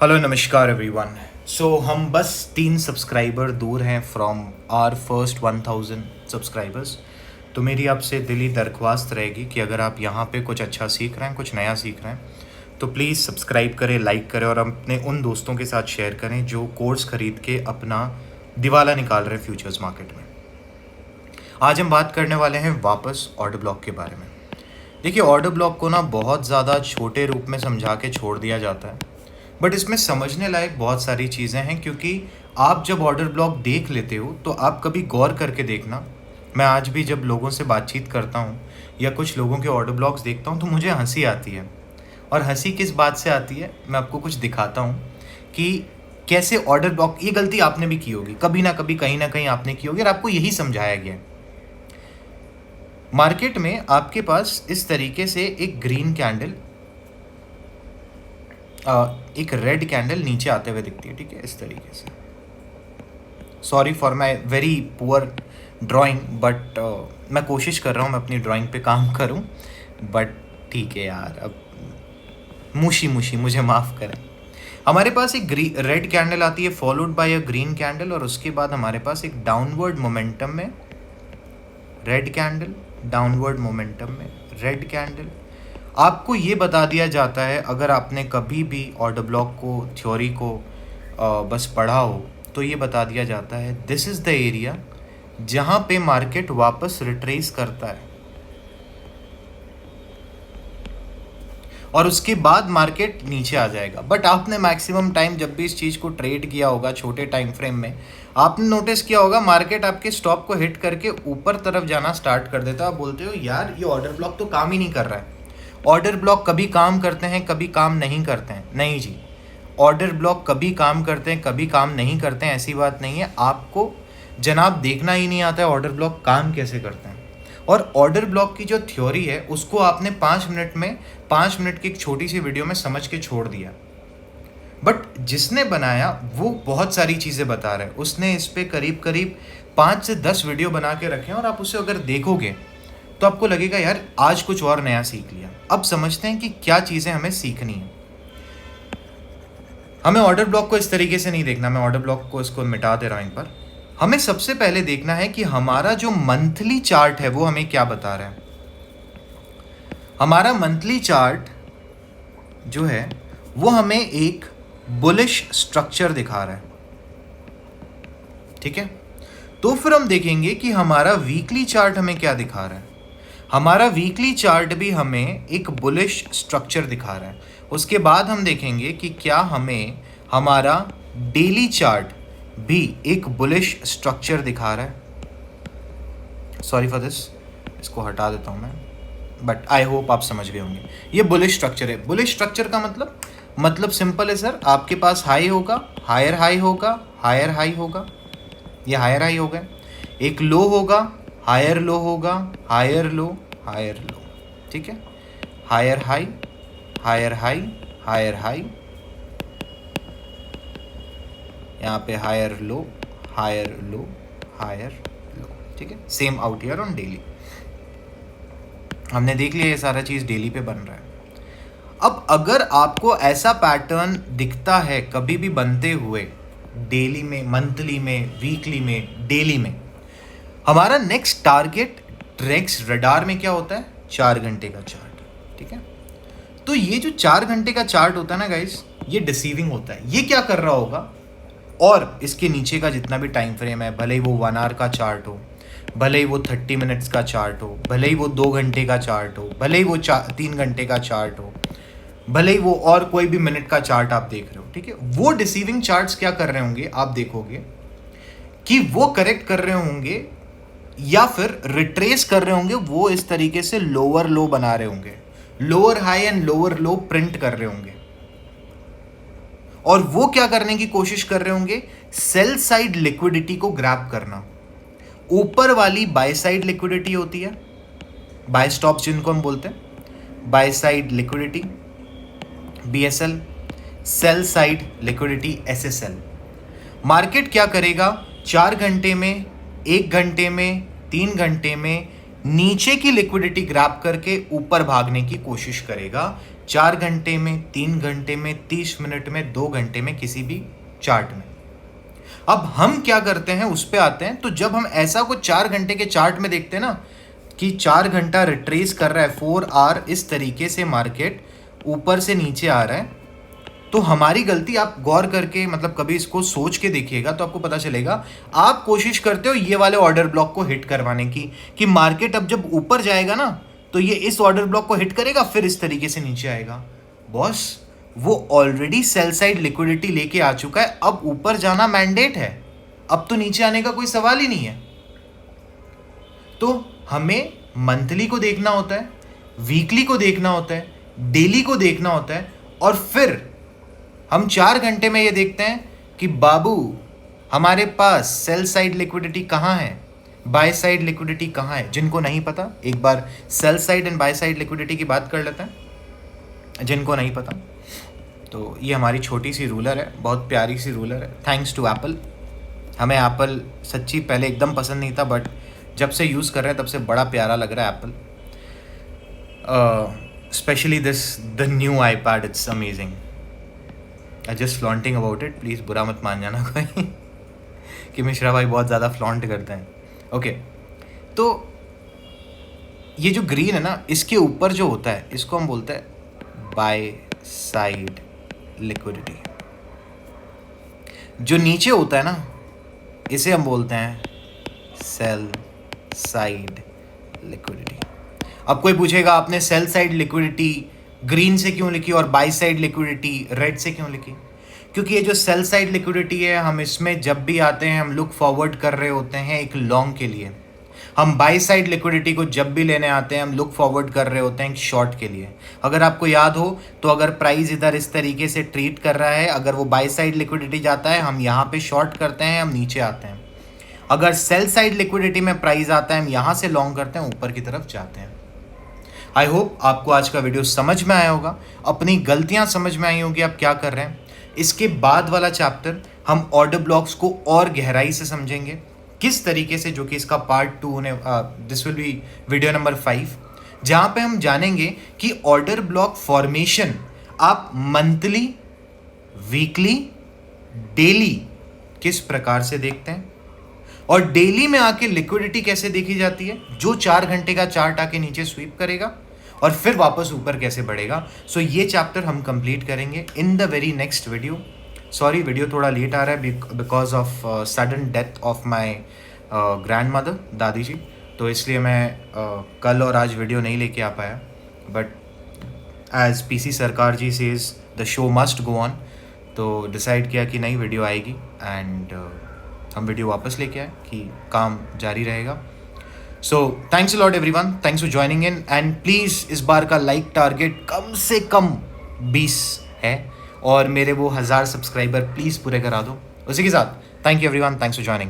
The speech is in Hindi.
हेलो नमस्कार एवरीवन। सो हम बस 3 सब्सक्राइबर दूर हैं फ्रॉम आर फर्स्ट 1000 सब्सक्राइबर्स। तो मेरी आपसे दिली दरख्वास्त रहेगी कि अगर आप यहाँ पे कुछ अच्छा सीख रहे हैं, कुछ नया सीख रहे हैं, तो प्लीज़ सब्सक्राइब करें, लाइक करें और अपने उन दोस्तों के साथ शेयर करें जो कोर्स ख़रीद के अपना दिवाला निकाल रहे हैं फ्यूचर्स मार्केट में। आज हम बात करने वाले हैं वापस ऑर्डर ब्लॉक के बारे में। देखिए, ऑर्डर ब्लॉक को ना बहुत ज़्यादा छोटे रूप में समझा के छोड़ दिया जाता है, बट इसमें समझने लायक बहुत सारी चीज़ें हैं। क्योंकि आप जब ऑर्डर ब्लॉक देख लेते हो तो आप कभी गौर करके देखना। मैं आज भी जब लोगों से बातचीत करता हूँ या कुछ लोगों के ऑर्डर ब्लॉक्स देखता हूँ तो मुझे हंसी आती है। और हंसी किस बात से आती है, मैं आपको कुछ दिखाता हूँ कि कैसे ऑर्डर ब्लॉक, ये गलती आपने भी की होगी, कभी ना कभी कहीं ना कहीं आपने की होगी और आपको यही समझाया गया है। मार्केट में आपके पास इस तरीके से एक ग्रीन कैंडल, एक रेड कैंडल नीचे आते हुए दिखती है, ठीक है, इस तरीके से। Sorry for my very poor drawing, but मैं कोशिश कर रहा हूँ मैं अपनी ड्राइंग पे काम करूँ, बट ठीक है यार, अब मुशी मुझे माफ़ करें। हमारे पास एक रेड कैंडल आती है followed by a green candle, और उसके बाद हमारे पास एक डाउनवर्ड मोमेंटम में रेड कैंडल, डाउनवर्ड मोमेंटम में रेड कैंडल। आपको ये बता दिया जाता है, अगर आपने कभी भी ऑर्डर ब्लॉक को, थ्योरी को बस पढ़ा हो, तो ये बता दिया जाता है दिस इज़ द एरिया जहाँ पे मार्केट वापस रिट्रेस करता है और उसके बाद मार्केट नीचे आ जाएगा। बट आपने मैक्सिमम टाइम जब भी इस चीज़ को ट्रेड किया होगा छोटे टाइम फ्रेम में, आपने नोटिस किया होगा मार्केट आपके स्टॉप को हिट करके ऊपर तरफ जाना स्टार्ट कर देता है। आप बोलते हो यार ये ऑर्डर ब्लॉक तो काम ही नहीं कर रहा है। ऑर्डर ब्लॉक कभी काम करते हैं, कभी काम नहीं करते हैं। नहीं जी, ऑर्डर ब्लॉक कभी काम करते हैं, कभी काम नहीं करते हैं, ऐसी बात नहीं है। आपको जनाब देखना ही नहीं आता है ऑर्डर ब्लॉक काम कैसे करते हैं। और ऑर्डर ब्लॉक की जो थ्योरी है उसको आपने 5 मिनट की एक छोटी सी वीडियो में समझ के छोड़ दिया। बट जिसने बनाया वो बहुत सारी चीज़ें बता रहा है। उसने इस पर करीब 5 से 10 वीडियो बना के रखे हैं, और आप उसे अगर देखोगे तो आपको लगेगा यार आज कुछ और नया सीख लिया। अब समझते हैं कि क्या चीज़ें हमें सीखनी है। हमें ऑर्डर ब्लॉक को इस तरीके से नहीं देखना। मैं ऑर्डर ब्लॉक को इसको मिटा दे रहा हूँ एक बार। हमें सबसे पहले देखना है कि हमारा जो मंथली चार्ट है वो हमें क्या बता रहा है। हमारा मंथली चार्ट जो है वो हमें एक बुलिश स्ट्रक्चर दिखा रहा है, ठीक है। तो फिर हम देखेंगे कि हमारा वीकली चार्ट हमें क्या दिखा रहा है। हमारा वीकली चार्ट भी हमें एक बुलिश स्ट्रक्चर दिखा रहा है। उसके बाद हम देखेंगे कि क्या हमें हमारा डेली चार्ट भी एक बुलिश स्ट्रक्चर दिखा रहा है। सॉरी फॉर दिस, इसको हटा देता हूँ मैं, बट आई होप आप समझ गए होंगे। ये बुलिश स्ट्रक्चर है। बुलिश स्ट्रक्चर का मतलब सिंपल है सर, आपके पास हाई होगा, हायर हाई होगा, हायर हाई होगा, ये हायर हाई हो गए। एक लो होगा, हायर लो होगा, हायर लो, हायर लो, ठीक है। Higher high, higher high, higher high, यहाँ पे higher low, higher low, higher low, ठीक है। Same out year on daily. हमने देख लिया ये सारा चीज़ डेली पे बन रहा है। अब अगर आपको ऐसा पैटर्न दिखता है कभी भी बनते हुए, डेली में, मंथली में, वीकली में, डेली में, हमारा नेक्स्ट टारगेट ट्रेक्स रडार में क्या होता है, 4 घंटे का चार्ट, ठीक है। तो ये जो 4 घंटे का चार्ट होता है ना गाइस, ये डिसीविंग होता है। ये क्या कर रहा होगा, और इसके नीचे का जितना भी टाइम फ्रेम है, भले ही वो 1 आवर का चार्ट हो, भले ही वो 30 मिनट्स का चार्ट हो, भले ही वो 2 घंटे का चार्ट हो, भले ही वो 3 घंटे का चार्ट हो, भले ही वो और कोई भी मिनट का चार्ट आप देख रहे हो, ठीक है। वो डिसीविंग चार्ट्स क्या कर रहे होंगे, आप देखोगे कि वो करेक्ट कर रहे होंगे या फिर रिट्रेस कर रहे होंगे। वो इस तरीके से लोअर लो बना रहे होंगे, lower high and lower low print कर रहे होंगे। और वो क्या करने की कोशिश कर रहे होंगे, सेल साइड लिक्विडिटी को ग्रैब करना। ऊपर वाली बाय साइड लिक्विडिटी होती है, बाय स्टॉप्स जिनको हम बोलते हैं, bye side liquidity BSL, sell side liquidity SSL। Market क्या करेगा, 4 घंटे में, 1 घंटे में, 3 घंटे में नीचे की लिक्विडिटी ग्रैब करके ऊपर भागने की कोशिश करेगा। 4 घंटे में, 3 घंटे में, 30 मिनट में, 2 घंटे में, किसी भी चार्ट में। अब हम क्या करते हैं उस पे आते हैं। तो जब हम ऐसा को 4 घंटे के चार्ट में देखते हैं ना कि 4 घंटा रिट्रेस कर रहा है, 4 आवर इस तरीके से मार्केट ऊपर से नीचे आ रहा है, तो हमारी गलती, आप गौर करके मतलब कभी इसको सोच के देखिएगा तो आपको पता चलेगा। आप कोशिश करते हो ये वाले ऑर्डर ब्लॉक को हिट करवाने की, कि मार्केट अब जब ऊपर जाएगा ना तो ये इस ऑर्डर ब्लॉक को हिट करेगा, फिर इस तरीके से नीचे आएगा। बॉस, वो ऑलरेडी सेल साइड लिक्विडिटी लेके आ चुका है, अब ऊपर जाना मैंडेट है, अब तो नीचे आने का कोई सवाल ही नहीं है। तो हमें मंथली को देखना होता है, वीकली को देखना होता है, डेली को देखना होता है, और फिर हम 4 घंटे में ये देखते हैं कि बाबू हमारे पास सेल साइड लिक्विडिटी कहाँ है, बाय साइड लिक्विडिटी कहाँ है। जिनको नहीं पता, एक बार sell side and buy side liquidity की बात कर लेते हैं, जिनको नहीं पता। तो ये हमारी छोटी सी रूलर है, बहुत प्यारी सी रूलर है, थैंक्स टू एप्पल। हमें एप्पल सच्ची पहले एकदम पसंद नहीं था, बट जब से यूज़ कर रहे हैं तब से बड़ा प्यारा लग रहा है Apple. Specially the new iPad, it's amazing. I just flaunting about it, please बुरा मत मान जाना कोई कि मिश्रा भाई बहुत ज़्यादा फ्लॉन्ट करते हैं। ओके, तो ये जो ग्रीन है ना, इसके ऊपर जो होता है इसको हम बोलते हैं बाय साइड लिक्विडिटी। जो नीचे होता है ना, इसे हम बोलते हैं सेल साइड लिक्विडिटी। अब कोई पूछेगा आपने सेल साइड लिक्विडिटी ग्रीन से क्यों लिखी और बाय साइड लिक्विडिटी रेड से क्यों लिखी? क्योंकि ये जो सेल साइड लिक्विडिटी है, हम इसमें जब भी आते हैं हम लुक फॉरवर्ड कर रहे होते हैं एक लॉन्ग के लिए। हम बाय साइड लिक्विडिटी को जब भी लेने आते हैं हम लुक फॉरवर्ड कर रहे होते हैं एक शॉर्ट के लिए। अगर आपको याद हो तो अगर प्राइस इधर इस तरीके से ट्रीट कर रहा है, अगर वो बाय साइड लिक्विडिटी जाता है हम यहाँ पे शॉर्ट करते हैं, हम नीचे आते हैं। अगर सेल साइड लिक्विडिटी में प्राइस आता है हम यहाँ से लॉन्ग करते हैं, ऊपर की तरफ जाते हैं। आई होप आपको आज का वीडियो समझ में आया होगा, अपनी गलतियाँ समझ में आई होगी आप क्या कर रहे हैं। इसके बाद वाला चैप्टर हम ऑर्डर ब्लॉक्स को और गहराई से समझेंगे किस तरीके से, जो कि इसका पार्ट 2 होने, this will be video number 5, जहाँ पे हम जानेंगे कि ऑर्डर ब्लॉक फॉर्मेशन आप मंथली, वीकली, डेली किस प्रकार से देखते हैं, और डेली में आके लिक्विडिटी कैसे देखी जाती है, जो 4 घंटे का चार्ट आके नीचे स्वीप करेगा और फिर वापस ऊपर कैसे बढ़ेगा। सो ये चैप्टर हम कंप्लीट करेंगे in the very next video. Sorry video थोड़ा लेट आ रहा है because of sudden death of my grand mother, दादी जी, तो इसलिए मैं कल और आज वीडियो नहीं लेके आ पाया। But as PC Sarkar ji says the show must go on, तो डिसाइड किया कि नई वीडियो आएगी एंड हम वीडियो वापस लेके आए कि काम जारी रहेगा। So thanks a lot everyone, thanks for joining in, and please इस बार का लाइक टारगेट कम से कम 20 है, और मेरे वो 1000 सब्सक्राइबर प्लीज़ पूरे करा दो। उसी के साथ thank you everyone, thanks for joining.